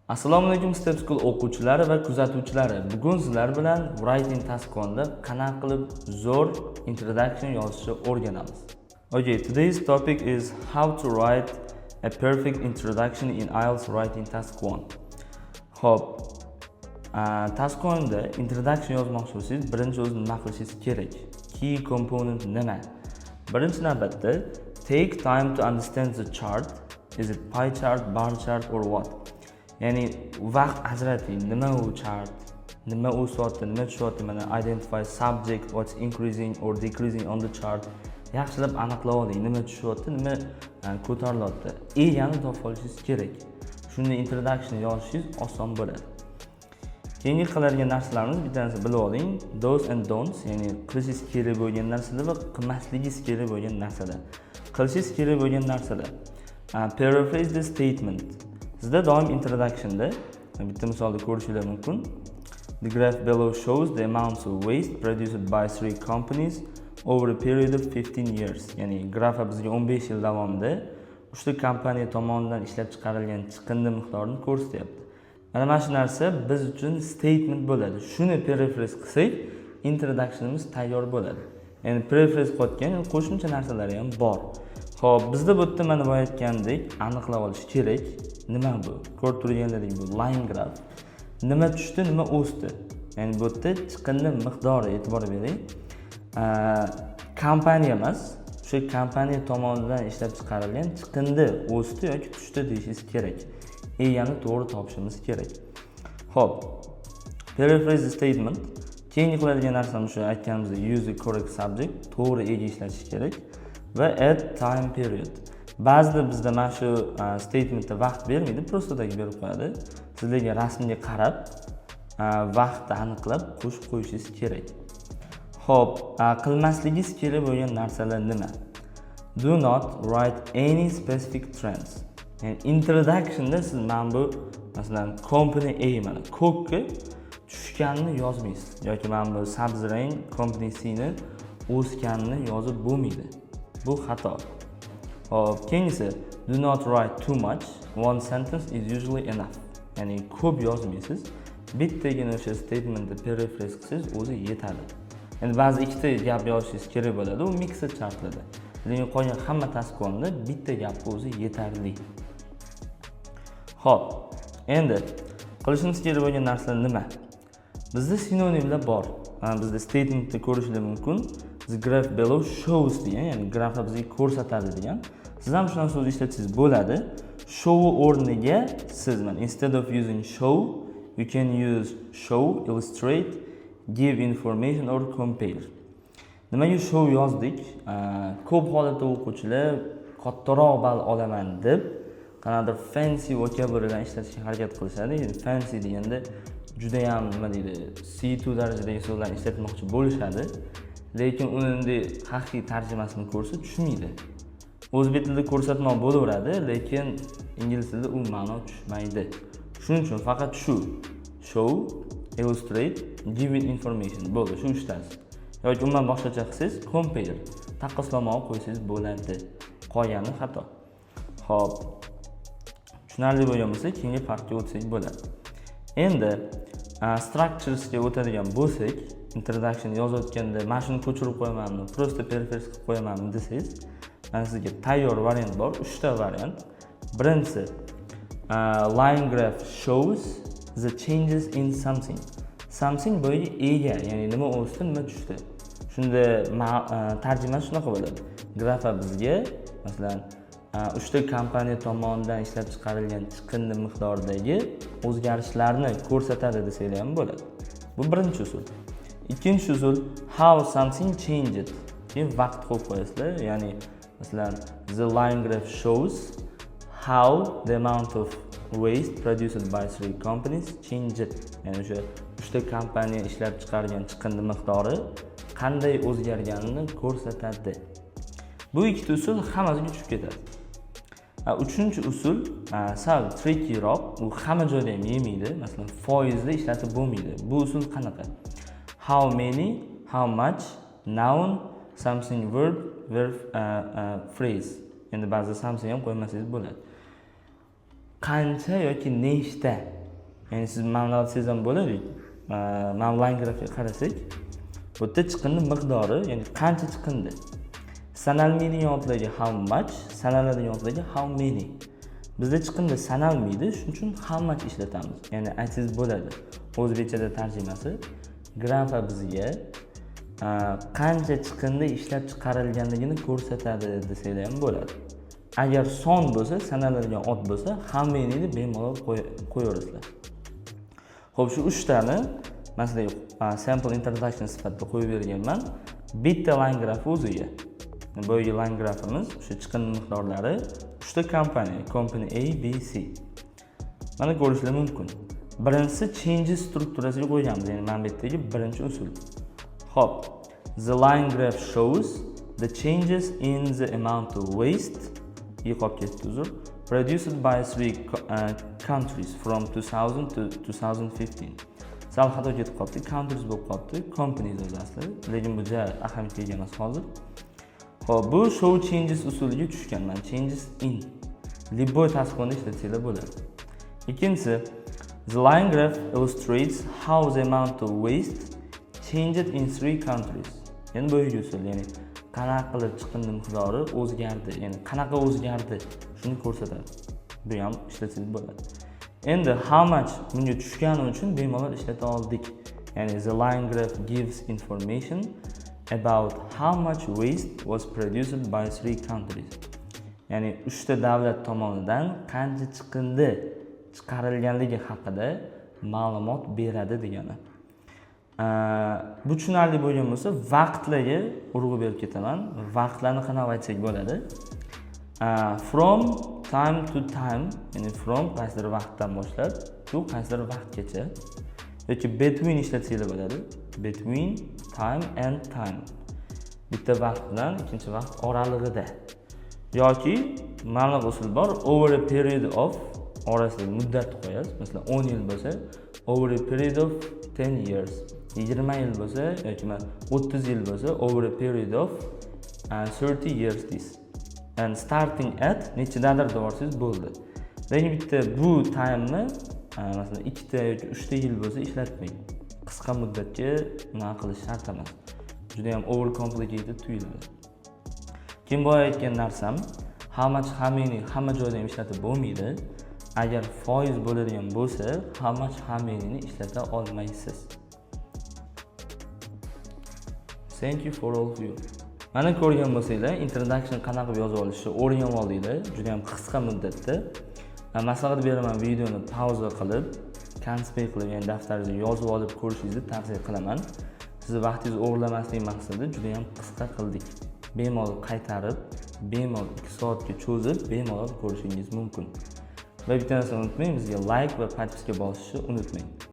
Assalomu alaykum Step School o'quvchilari va kuzatuvchilari. Bugun sizlar bilan Writing Task 1 da qanaqa qilib zo'r introduction yozishni o'rganamiz. Okay, today's topic is how to write a perfect introduction in IELTS Writing Task 1. Xo'p, Task 1 da introduction yozmoqchi bo'lsangiz, birinchi o'zi nima qilishingiz kerak? Key component nima? Birinchi navbatda take time to understand the chart. Is it pie chart, bar chart or what? Ya'ni vaqt ajrating, nima u chart, nima u soatda, nima tushyapti, mana identify subject, what's increasing or decreasing on the chart. Yaxshilab aniqlab oling, nima tushyapti, nima ko'tarilyapti. Egani topib olishingiz kerak. Shunda introduction yozishingiz oson bo'ladi. Keyingi qiladigan narsalarimiz bittanasi bilib oling, do's and don'ts, ya'ni qilishingiz kerak bo'lgan narsalar va qilmasligingiz kerak bo'lgan narsalar. Qilishingiz kerak bo'lgan narsalar. Paraphrase the statement. Sizda doim introductionda bitta misolda ko'rishingiz mumkin. The graph below shows the amounts of waste produced by 3 companies over a period of 15 years. Ya'ni grafa bizga 15 yil davomida 3 ta kompaniya tomonidan ishlab chiqarilgan chiqindi miqdorini ko'rsatyapti. Mana shu narsa biz uchun statement bo'ladi. Shuni paraphrase qilsak, introductionimiz tayyor bo'ladi. Ya'ni paraphrase qilayotgan qo'shimcha narsalari ham bor. Xo'p, bizda bu yerda mana boya aytgandek aniqlab olish kerak. Nima bu? Ko'rib turganingizdek bu line graph. Nima tushdi, nima o'sdi? Ya'ni bu yerda chiqindi miqdori e'tibor bering. Kompaniya emas, o'sha kompaniya tomonidan ishlab chiqarilgan chiqindi o'sdi yoki tushdi deyishingiz kerak. Egani to'g'ri topishimiz kerak. Xo'p, paraphrase the statement. Keyingi qiladigan narsamiz shu aytganimizdek use the correct subject, to'g'ri ega ishlatish kerak va add time period. Ba'zida bizda mana shu statementda vaqt bermaydi, prostodagi berib qo'yadi. Sizlarga rasmga qarab, vaqtni aniqlab qo'shib qo'yishingiz kerak. Xo'p, qilmasligingiz kerak bo'lgan narsalar nima? Do not write any specific trends. Ya'ni introductionda siz mana bu masalan company A mana ko'kka tushganini yozmaysiz yoki mana bu sabz rang company C ni o'sganini yozib bo'lmaydi. Bu xato. Hop, keyingisi do not write too much. One sentence is usually enough. Ya'ni ko'p yozmaysiz. Bittagina o'sha statementni paraphrase qilsangiz o'zi yetadi. Endi ba'zi ikkita gap yozishingiz kerak bo'ladi, u mixed chartlarda. Lekin qolgan hamma tasqonda bitta gapga o'zi yetarli. Xo'p, endi qilishimiz kerak bo'lgan narsalar nima? Bizda sinonimlar bor. Bizda statementni ko'rishingiz mumkin. The graph below shows degan, ya'ni grafda bizga ko'rsatadi degan. Siz ham shunday so'z ishlatsangiz bo'ladi. Show o'rniga siz mana instead of using show, you can use show, illustrate, give information or compare. Nimaga show yozdik? Ko'p holatda o'quvchilar kattaroq ball olaman deb qanaqadir fancy vocabulary ishlatishga harakat qilishadi. Fancy deganda juda ham nima deydi, C2 darajadagi so'zlarni ishlatmoqchi bo'lishadi. Lekin uning haqiqiy tarjimasini ko'rsa tushmaydi. O'zbek tilida ko'rsatmoq bo'laveradi, lekin ingliz tilida u ma'no tushmaydi. Shuning uchun faqat shu show, illustrate, give information bo'ldi, shu uchtasi. Yoki umuman boshqacha qilsangiz compare, taqqoslamoq qo'ysangiz bo'ladi. Qolgani xato. Xo'p. Tushunarli bo'lgan bo'lsa, keyingi partga o'tsak bo'ladi. Endi structuresga o'tadigan bo'lsak, introduction yozayotganda mana shuni ko'chirib qo'yamanmi, prosta paraphrase qilib qo'yamanmi desangiz, mana sizga tayyor variant bor, 3 ta variant. Birinchisi line graph shows the changes in something. Something bo'yicha ega, ya'ni nima o'sdi, nima tushdi. Shunda tarjimasi shunaqa bo'ladi. Grafa bizga masalan 3 ta kompaniya tomonidan ishlab chiqarilgan chiqindi miqdoridagi o'zgarishlarni ko'rsatadi desanglar ham bo'ladi. Bu birinchi usul. Ikkinchi usul how something changed. Keyin vaqt qo'yib qo'yasizlar, ya'ni masalan the line graph shows how the amount of waste produced by 3 companies changed. Ya'ni o'sha 3 ta kompaniya ishlab chiqargan chiqindi miqdori qanday o'zgarganini ko'rsatadi. Bu ikkita usul hammasiga tushib ketadi. Uchinchi usul sal trickyroq, u hamma joyda ham yemaydi. Masalan, foizda ishlatib bo'lmaydi. Bu usul qanaqa? How many, how much, noun, something verb, phrase. Endi ba'zi something ham qo'ymasangiz bo'ladi. Qancha yoki nechta Ya'ni siz mablag' desangiz ham bo'ladi. Mana line grafiga qarasak, bu yerda chiqindi miqdori, ya'ni qancha chiqindi. Sanalmaydigan otlarga how much, sanaladigan otlarga how many. Bizda chiqindi sanalmaydi, shuning uchun how much ishlatamiz. Ya'ni aytsangiz bo'ladi. O'zbekchada tarjimasi grafa bizga qancha chiqindi ishlab chiqarilganligini ko'rsatadi desanglar ham bo'ladi. Agar son bo'lsa, sanaladigan ot bo'lsa, how many ni bemalol qo'yaverasizlar. Xo'p, shu 3 tani masalan sample introduction sifatida qo'yib berganman. Bitta line graph o'ziga. Boyagi line graphimiz o'sha chiqindi miqdorlari 3 ta kompaniya, company A, B, C. Mana ko'rishlar mumkin. Birinchisi changes strukturasiga qo'yganmiz, ya'ni mana bu yerdagi birinchi usul. Xo'p, the line graph shows the changes in the amount of waste produced by 3 countries from 2000 to 2015. Sal xato ketib qoldi, countries bo'lib qoldi, companies aslida, lekin bu juda ahamiyatga ega emas hozir. Xo'p, bu show changes usuliga tushganman. Changes in liboy tasqonni ishlatsanglar bo'ladi. Ikkinchisi, the line graph illustrates how the amount of waste changed in 3 countries. Ya'ni bu usul, ya'ni qanaqa qilib chiqindi miqdori o'zgardi, ya'ni qanaqa o'zgardi shuni ko'rsatadi. Bu ham ishlatsangiz bo'ladi. Endi how much bunga tushgani uchun bemalol ishlata oldik. Ya'ni the line graph gives information about how much waste was produced by 3 countries. Ya'ni 3 ta davlat tomonidan qancha chiqindi chiqarilganligi haqida ma'lumot beradi degani. Bu tushunarli bo'lgan bo'lsa, vaqtlarga urg'u berib ketaman. Vaqtlarni qanaqa aytsak bo'ladi? From time to time, ya'ni from qaysidir vaqtdan boshlab to qaysidir vaqtgacha yoki between ishlatsanglar bo'ladi. Between time and time. Bitta vaqt bilan ikkinchi vaqt oralig'ida. Yoki ma'lum usul bor, over a period of orasida muddat qo'yasiz. Masalan, 10 yil bo'lsa, over a period of 10 years. 20 yil bo'lsa yoki 30 yil bo'lsa, over a period of 30 years this. And starting at nechidadir devorsiz bo'ldi. Lekin bitta bu time'ni masalan 2 ta yoki 3 ta yil bo'lsa ishlatmang. Qisqa muddatga nima qilish shart emas. Juda ham over complicated tuyuladi. Keyin boya aytgan narsam, how much, how many hamma joyda ham ishlatib bo'lmaydi. Agar foiz bo'ladigan bo'lsa, how much, how many ni ishlata olmaysiz. Thank you for all of you. Mana ko'rgan bo'lsanglar, introduction qanaqa yozib olishni o'rganib oldinglar, juda ham qisqa muddatda. Maslahat beraman, videoni pauza qilib, konspekt qilib, ya'ni daftaringizga yozib olib ko'rishingizni tavsiya qilaman. Sizni vaqtingizni o'g'irlamaslik maqsadida juda ham qisqa qildik. Bemalol qaytarib, bemalol 2 soatga cho'zib, bemalol ko'rishingiz mumkin. Va bitta narsani unutmang, bizga like va podpiska bosishni unutmang.